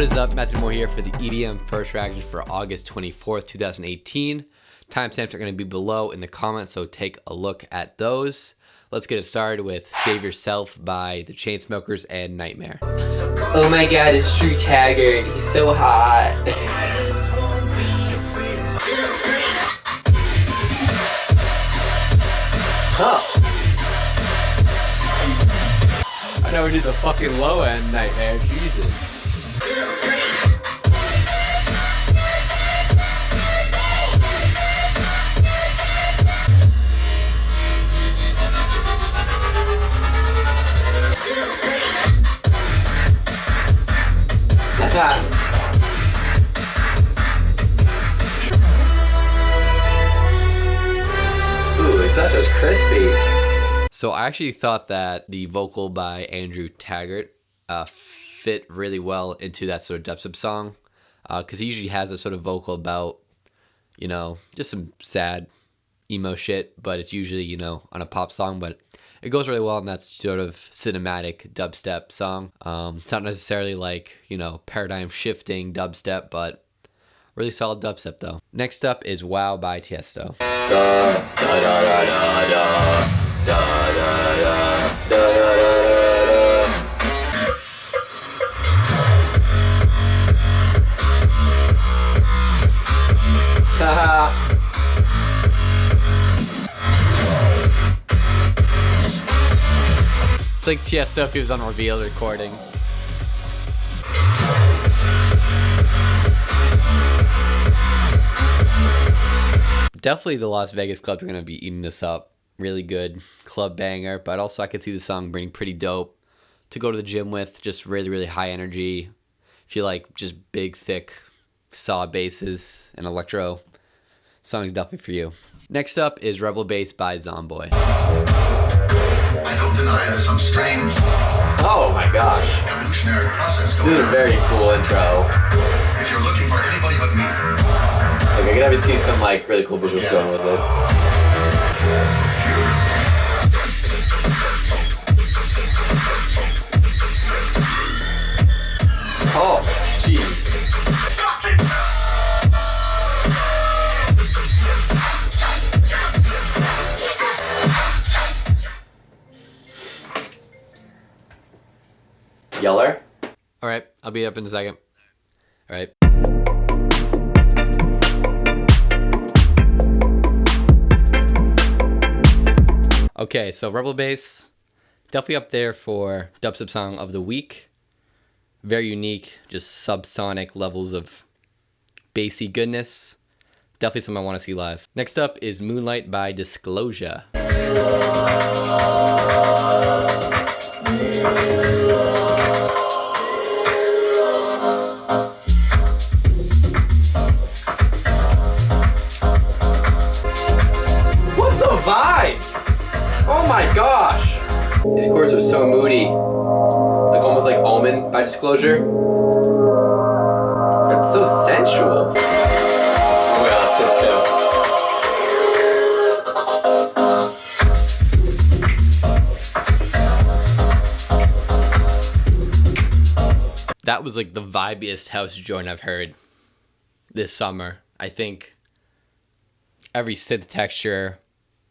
What is up? Matome A here for the EDM first reaction for August 24th, 2018. Timestamps are going to be below in the comments, so take a look at those. Let's get it started with Save Yourself by the Chainsmokers and Nightmare. Oh my god, it's Drew Taggart. He's so hot. Huh. I know we did the fucking low end Nightmare. Jesus. Ooh, it's not just crispy. So I actually thought that the vocal by Andrew Taggart fit really well into that sort of dubstep song, because he usually has a sort of vocal about, you know, just some sad emo shit, but it's usually, you know, on a pop song, but it goes really well in that sort of cinematic dubstep song. It's not necessarily like, you know, paradigm shifting dubstep, but really solid dubstep though. Next up is Wow by Tiesto. It's like Tiesto if he was on Revealed recordings. Definitely the Las Vegas clubs are going to be eating this up. Really good club banger, but also I could see the song being pretty dope to go to the gym with. Just really, really high energy. If you like just big, thick, solid basses and electro, song's definitely for you. Next up is Rebel Bass by Zomboy. I don't deny there's some strange Oh my gosh. evolutionary process This going is a on. very cool intro. If you're looking for anybody but me, Like, I can definitely see some like really cool visuals going with it. Oh, jeez. Yeller? Alright, I'll be up in a second. Alright. Okay, so Rebel Bass, definitely up there for dubstep song of the week. Very unique, just subsonic levels of bassy goodness. Definitely something I want to see live. Next up is Moonlight by Disclosure. What the vibes? Oh my gosh! These chords are so moody. Like almost like Omen by Disclosure. That's so sensual. Oh my god, that's that was like the vibiest house joint I've heard this summer. I think every synth texture,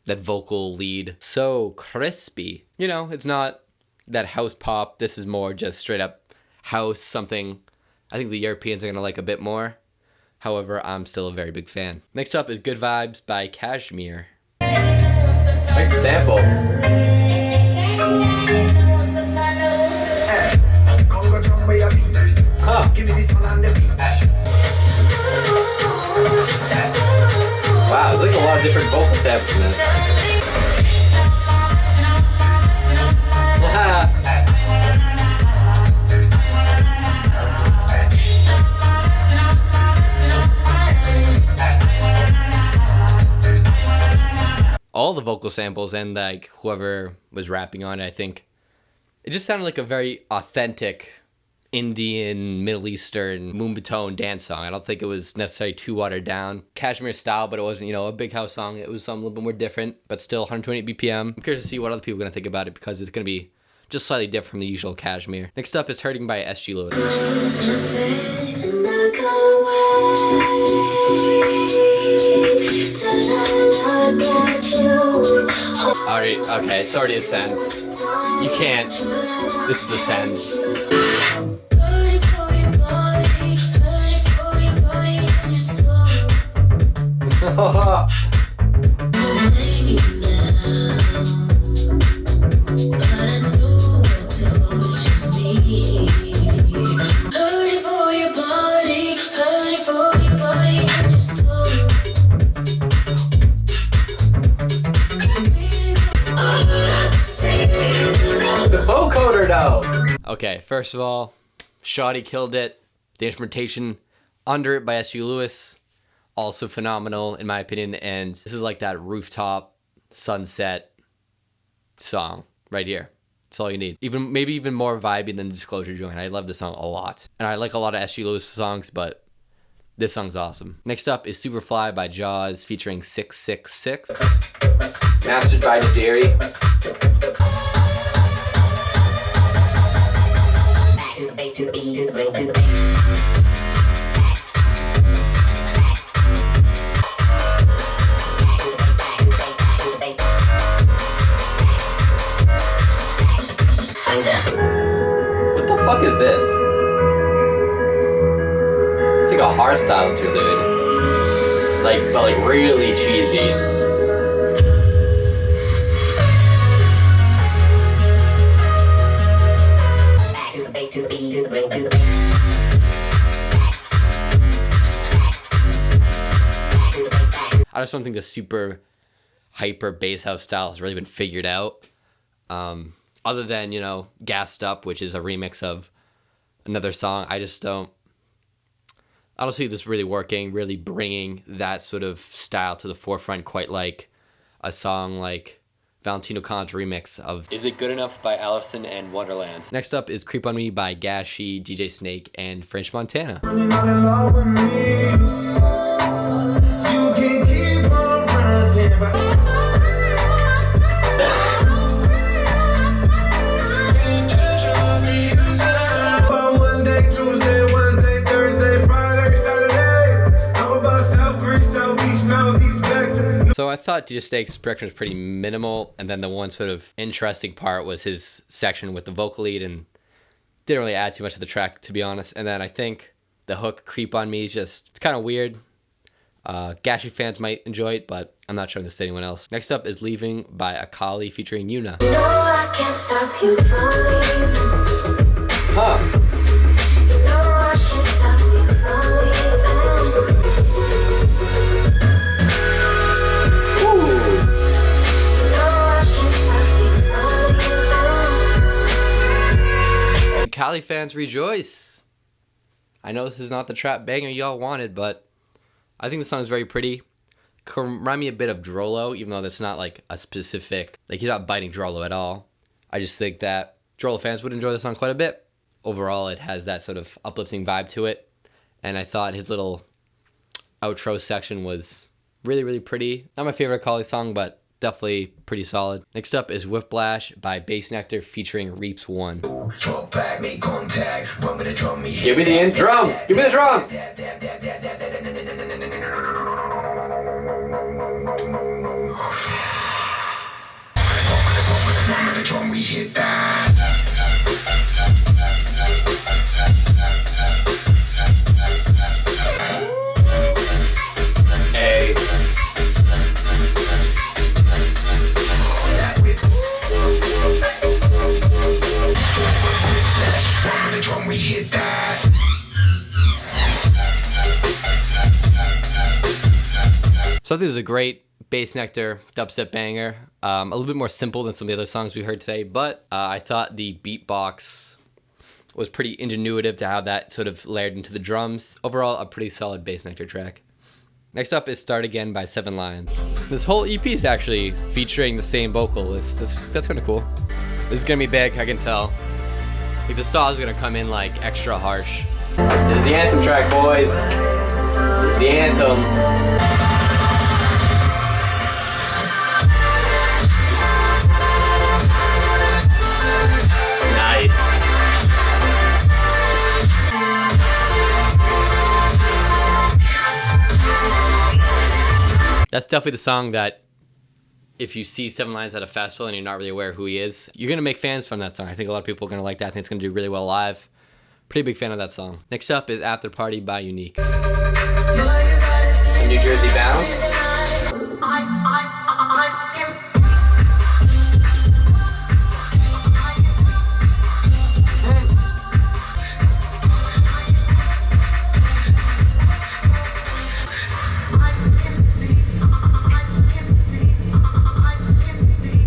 that vocal lead, so crispy. You know, it's not that house pop. This is more just straight up house, something I think the Europeans are gonna like a bit more. However, I'm still a very big fan. Next up is Good Vibes by KSHMR. Like the sample. Huh. Wow, there's like a lot of different vocal samples in this. All the vocal samples and like whoever was rapping on it, I think it just sounded like a very authentic Indian, Middle Eastern, Moombahton dance song. I don't think it was necessarily too watered down. KSHMR style, but it wasn't, you know, a big house song. It was something a little bit more different, but still 128 BPM. I'm curious to see what other people are going to think about it because it's going to be just slightly different from the usual KSHMR. Next up is Hurting by SG Lewis. Alright, okay, it's already a send. You can't. This is a send. The vocoder though. Okay, first of all, Shawty killed it. The instrumentation under it by SG Lewis, also phenomenal in my opinion. And this is like that rooftop sunset song right here. That's all you need. Maybe even more vibey than Disclosure Joint. I love this song a lot. And I like a lot of SG Lewis songs, but this song's awesome. Next up is Superfly by Jauz featuring 666. Mastered by the Dairy. What the fuck is this? It's like a hardstyle interlude. But like really cheesy. I just don't think the super hyper bass house style has really been figured out. Other than, you know, Gassed Up, which is a remix of another song. I don't see this really working, really bringing that sort of style to the forefront quite like a song like Valentino Khan's remix of Is It Good Enough by Allison and Wonderland. Next up is Creep On Me by GASHI, DJ Snake, and French Montana. So I thought DJ Snake's production was pretty minimal, and then the one sort of interesting part was his section with the vocal lead, and didn't really add too much to the track, to be honest. And then I think the hook, Creep On Me, it's kind of weird. GASHI fans might enjoy it, but I'm not showing this to anyone else. Next up is Leaving by Ekali featuring Yuna. No, I can't stop you from leaving. Huh. No, I can't stop you from leaving. Ekali fans rejoice. I know this is not the trap banger y'all wanted, but I think the song is very pretty. Could remind me a bit of Drolo, even though that's not like a specific, like he's not biting Drolo at all. I just think that Drolo fans would enjoy the song quite a bit. Overall, it has that sort of uplifting vibe to it. And I thought his little outro section was really, really pretty. Not my favorite Ekali song, but definitely pretty solid. Next up is Whiplash by Bassnectar featuring Reaps 1. Give me the drums! Give me the drums! Hey. We hit that. So this is a great Bassnectar dubstep banger. A little bit more simple than some of the other songs we heard today, but I thought the beatbox was pretty ingenuitive to how that sort of layered into the drums. Overall, a pretty solid Bassnectar track. Next up is Start Again by Seven Lions. This whole EP is actually featuring the same vocalist. That's kind of cool. This is gonna be big, I can tell. Like the style is gonna come in like extra harsh. This is the anthem track, boys. This is the anthem. That's definitely the song that if you see 7 Lines at a festival and you're not really aware who he is, you're going to make fans from that song. I think a lot of people are going to like that. I think it's going to do really well live. Pretty big fan of that song. Next up is After Party by Unique. New Jersey Bounce.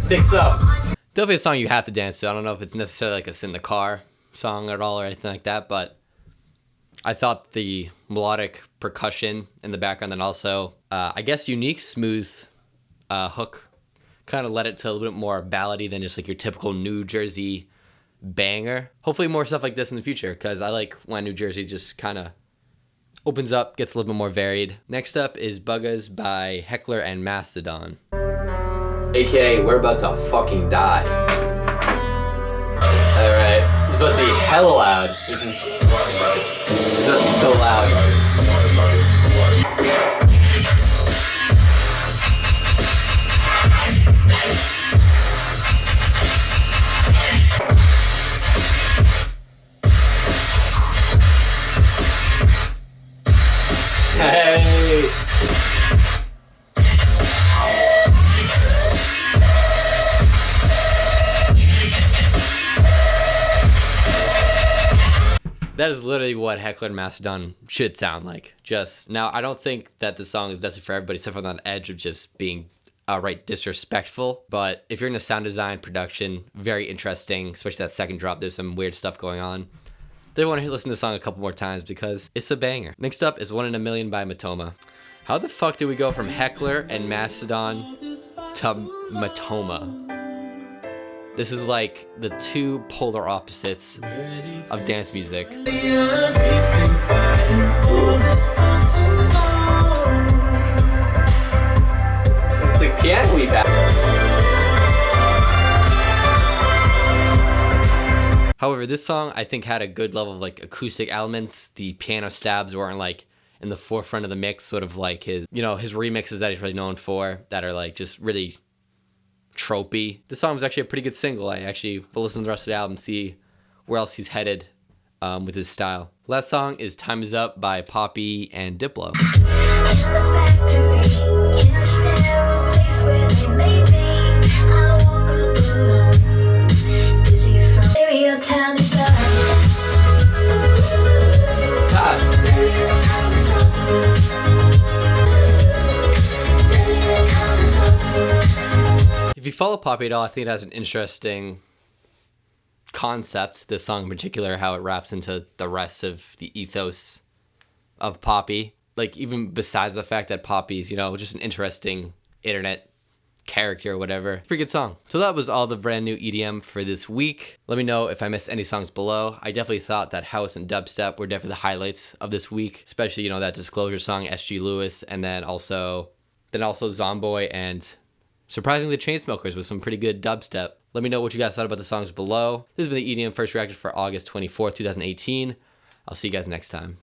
Fix Up. Definitely a song you have to dance to. I don't know if it's necessarily like a sit in the car song at all or anything like that, but I thought the melodic percussion in the background and also, I guess, Unique smooth hook kind of led it to a little bit more ballady than just like your typical New Jersey banger. Hopefully more stuff like this in the future, because I like when New Jersey just kind of opens up, gets a little bit more varied. Next up is Buggies by Hekler and Mastadon. AKA, we're about to fucking die. Alright. It's supposed to be hella loud. This is so loud. Hey! That is literally what Hekler and Mastadon should sound like. Just now, I don't think that the song is destined for everybody, except for on that edge of just being outright disrespectful. But if you're into sound design, production, very interesting, especially that second drop. There's some weird stuff going on. They want to listen to the song a couple more times because it's a banger. Next up is 1 in a Million by Matoma. How the fuck did we go from Hekler and Mastadon to Matoma? This is like the two polar opposites of dance music. It's like piano-y back. However, this song I think had a good level of like acoustic elements. The piano stabs weren't like in the forefront of the mix, sort of like his, you know, his remixes that he's really known for that are like just really tropey. This song was actually a pretty good single. I actually will listen to the rest of the album, see where else he's headed with his style. Last song is Time Is Up by Poppy and Diplo. If you follow Poppy at all, I think it has an interesting concept, this song in particular, how it wraps into the rest of the ethos of Poppy. Like, even besides the fact that Poppy's, you know, just an interesting internet character or whatever. It's a pretty good song. So that was all the brand new EDM for this week. Let me know if I missed any songs below. I definitely thought that house and dubstep were definitely the highlights of this week, especially, you know, that Disclosure song, SG Lewis, and then also Zomboy and surprisingly, the Chainsmokers with some pretty good dubstep. Let me know what you guys thought about the songs below. This has been the EDM First Reacted for August 24th, 2018. I'll see you guys next time.